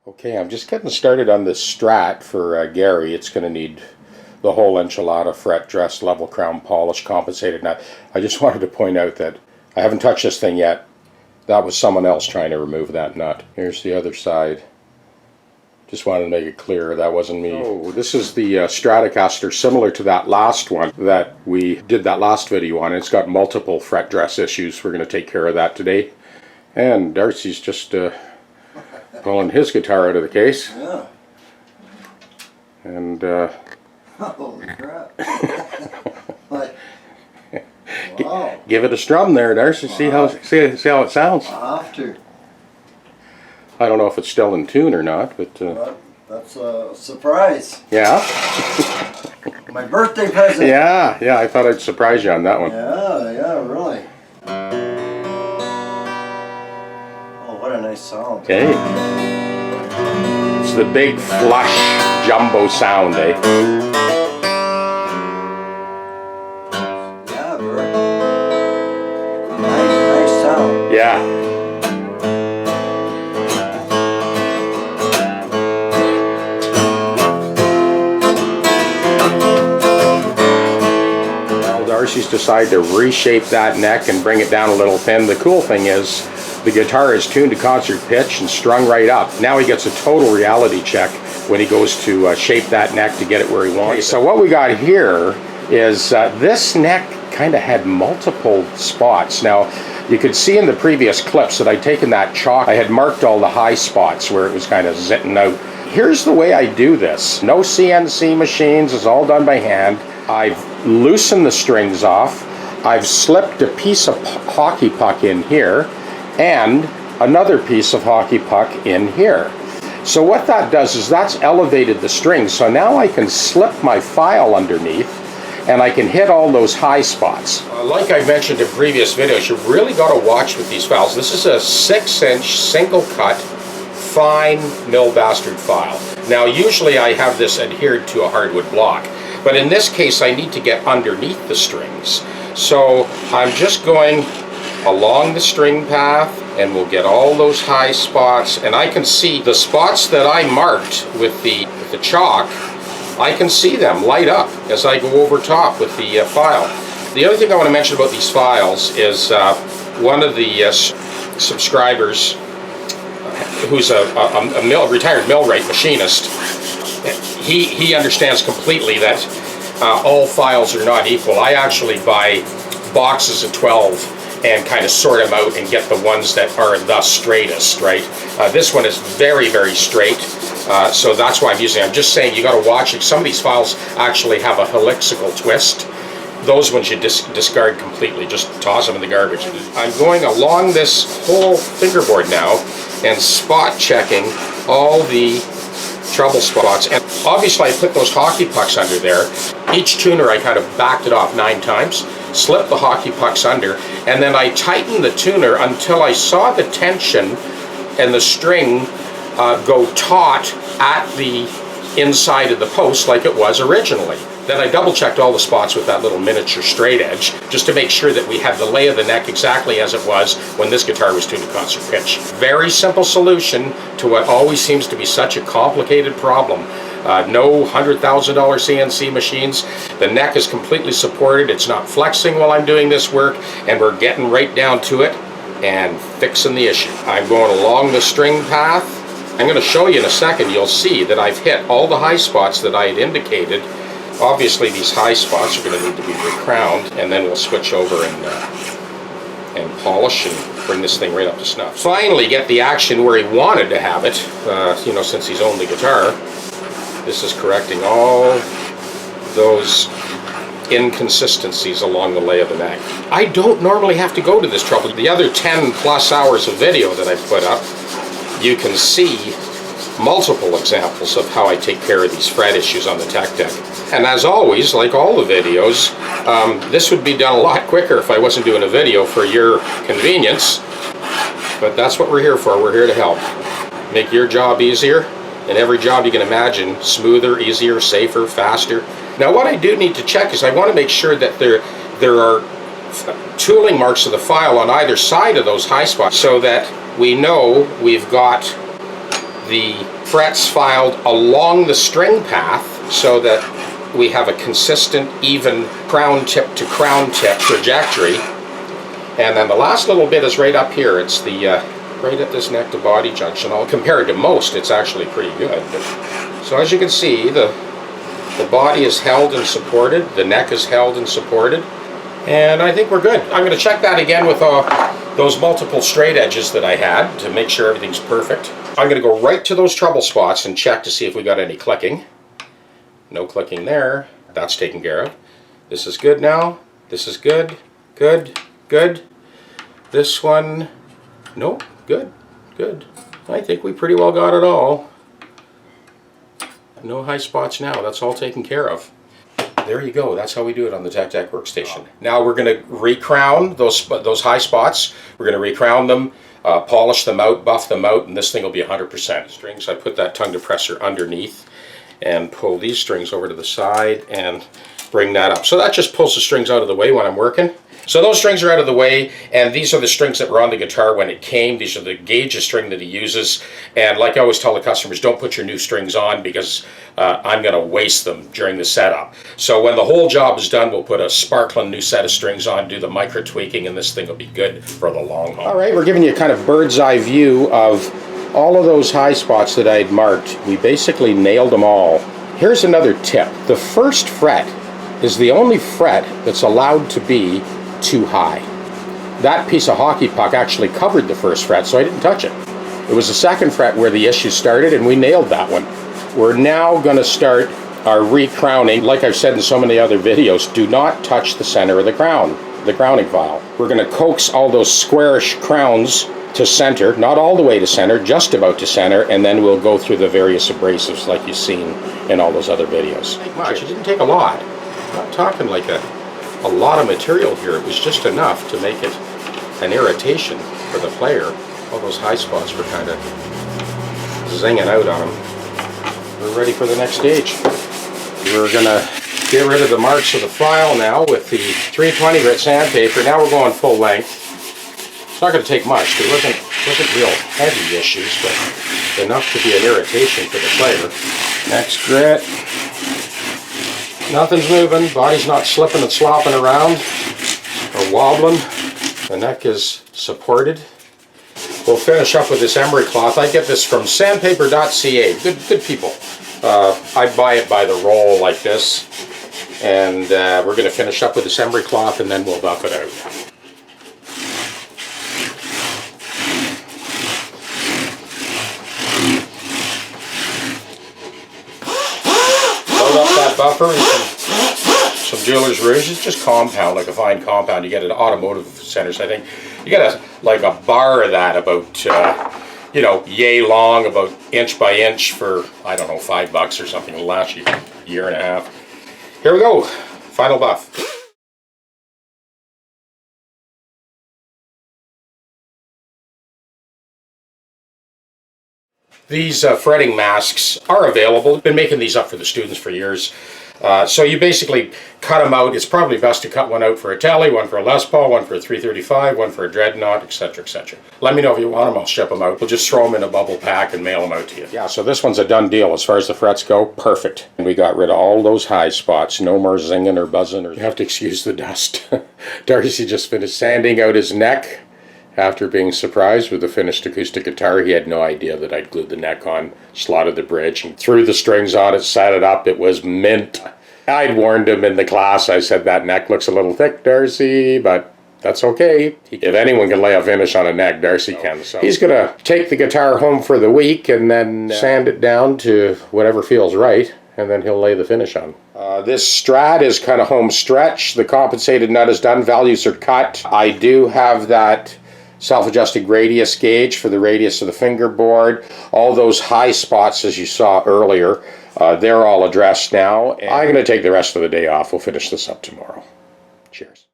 Okay, I'm just getting started on this Strat for Gary. It's going to need the whole enchilada, fret, dress, level crown, polish, compensated nut. I just wanted to point out that I haven't touched this thing yet. That was someone else trying to remove that nut. Here's the other side. Just wanted to make it clear that wasn't me. Oh, this is the Stratocaster, similar to that last one that we did that last video on. It's got multiple fret dress issues. We're going to take care of that today. And Darcy's just pulling his guitar out of the case. Yeah. And holy crap. Like, wow. Give it a strum there, Darcy. See how it sounds. I have to. I don't know if it's still in tune or not, but that's a surprise. Yeah. My birthday present. Yeah, I thought I'd surprise you on that one. Yeah, really. Oh, what a nice sound. Okay. It's the big flush jumbo sound, eh? Yeah, very nice sound. Yeah. Darcy's decided to reshape that neck and bring it down a little thin. The cool thing is the guitar is tuned to concert pitch and strung right up. Now he gets a total reality check when he goes to shape that neck to get it where he wants it. So what we got here is this neck kind of had multiple spots. Now you could see in the previous clips that I'd taken that chalk, I had marked all the high spots where it was kind of zitting out. Here's the way I do this. No CNC machines, it's all done by hand. I've loosened the strings off. I've slipped a piece of hockey puck in here and another piece of hockey puck in here. So what that does is that's elevated the strings. So now I can slip my file underneath and I can hit all those high spots. Like I mentioned in previous videos, you've really got to watch with these files. This is a 6-inch single cut fine mill bastard file. Now usually I have this adhered to a hardwood block, but in this case I need to get underneath the strings. So I'm just going along the string path and we'll get all those high spots, and I can see the spots that I marked with the chalk. I can see them light up as I go over top with the file. The other thing I want to mention about these files is one of the subscribers, who's a retired millwright machinist, he understands completely that all files are not equal. I actually buy boxes of 12 and kind of sort them out and get the ones that are the straightest, right? This one is very, very straight, so that's why I'm using it. I'm just saying you got to watch it. Some of these files actually have a helixical twist. Those ones you discard completely, just toss them in the garbage. I'm going along this whole fingerboard now and spot checking all the trouble spots. And obviously I put those hockey pucks under there. Each tuner I kind of backed it off 9 times, slipped the hockey pucks under, and then I tightened the tuner until I saw the tension and the string go taut at the inside of the post like it was originally. Then I double checked all the spots with that little miniature straight edge just to make sure that we had the lay of the neck exactly as it was when this guitar was tuned to concert pitch. Very simple solution to what always seems to be such a complicated problem. No $100,000 CNC machines. The neck is completely supported. It's not flexing while I'm doing this work, and we're getting right down to it and fixing the issue. I'm going along the string path. I'm going to show you in a second. You'll see that I've hit all the high spots that I had indicated. Obviously these high spots are going to need to be recrowned, and then we'll switch over and polish and bring this thing right up to snuff. Finally get the action where he wanted to have it, you know, since he's owned the guitar. This is correcting all those inconsistencies along the lay of the neck. I don't normally have to go to this trouble. The other 10 plus hours of video that I've put up, you can see multiple examples of how I take care of these fret issues on the tech deck. And as always, like all the videos, this would be done a lot quicker if I wasn't doing a video for your convenience. But that's what we're here for. We're here to help. Make your job easier, and every job you can imagine, smoother, easier, safer, faster. Now what I do need to check is I want to make sure that there are tooling marks of the file on either side of those high spots so that we know we've got the frets filed along the string path so that we have a consistent, even crown tip to crown tip trajectory. And then the last little bit is right up here. It's the right at this neck to body junction. Compared to most, it's actually pretty good. So as you can see, the body is held and supported, the neck is held and supported, and I think we're good. I'm going to check that again with those multiple straight edges that I had to make sure everything's perfect. I'm going to go right to those trouble spots and check to see if we got any clicking. No clicking there. That's taken care of. This is good now. This is good. Good. Good. This one, nope. Good. Good. I think we pretty well got it all. No high spots now. That's all taken care of. There you go. That's how we do it on the StringTech Workstation. Now we're going to recrown those high spots. We're going to recrown them, polish them out, buff them out, and this thing will be 100%. Strings, I put that tongue depressor underneath and pull these strings over to the side and bring that up. So that just pulls the strings out of the way when I'm working. So those strings are out of the way, and these are the strings that were on the guitar when it came. These are the gauge of string that he uses, and like I always tell the customers, don't put your new strings on because I'm going to waste them during the setup. So when the whole job is done, we'll put a sparkling new set of strings on, do the micro tweaking, and this thing will be good for the long haul. All right, we're giving you a kind of bird's eye view of all of those high spots that I'd marked. We basically nailed them all. Here's another tip. The first fret is the only fret that's allowed to be too high. That piece of hockey puck actually covered the first fret, so I didn't touch it. It was the second fret where the issue started, and we nailed that one. We're now going to start our recrowning. Like I've said in so many other videos, do not touch the center of the crown, the crowning file. We're going to coax all those squarish crowns to center, not all the way to center, just about to center, and then we'll go through the various abrasives like you've seen in all those other videos. Much. It didn't take a lot. I'm not talking like a lot of material here. It was just enough to make it an irritation for the player. All those high spots were kind of zinging out on them. We're ready for the next stage. We're going to get rid of the marks of the file now with the 320 grit sandpaper. Now we're going full length. It's not going to take much because it wasn't real heavy issues, but enough to be an irritation for the player. Next grit. Nothing's moving, body's not slipping and slopping around or wobbling. The neck is supported. We'll finish up with this emery cloth. I get this from sandpaper.ca. Good people. I buy it by the roll like this. And we're going to finish up with this emery cloth and then we'll buff it out. Buffer and some jeweler's rouge. It's just compound, like a fine compound. You get at automotive centers, I think. You get like a bar of that about, you know, yay long, about inch by inch for, I don't know, $5 or something. It'll last you a year and a half. Here we go. Final buff. These fretting masks are available. I've been making these up for the students for years. So you basically cut them out. It's probably best to cut one out for a Tele, one for a Les Paul, one for a 335, one for a Dreadnought, etc., etc. Let me know if you want them. I'll ship them out. We'll just throw them in a bubble pack and mail them out to you. Yeah, so this one's a done deal as far as the frets go. Perfect. And we got rid of all those high spots. No more zinging or buzzing. You have to excuse the dust. Darcy just finished sanding out his neck. After being surprised with the finished acoustic guitar, he had no idea that I'd glued the neck on, slotted the bridge, and threw the strings on it, set it up. It was mint. I'd warned him in the class. I said, that neck looks a little thick, Darcy, but that's okay. If anyone can lay a finish on a neck, Darcy can. So he's going to take the guitar home for the week and then sand it down to whatever feels right, and then he'll lay the finish on. This Strat is kind of home stretch. The compensated nut is done. Values are cut. I do have that self-adjusting radius gauge for the radius of the fingerboard. All those high spots, as you saw earlier, they're all addressed now. I'm going to take the rest of the day off. We'll finish this up tomorrow. Cheers.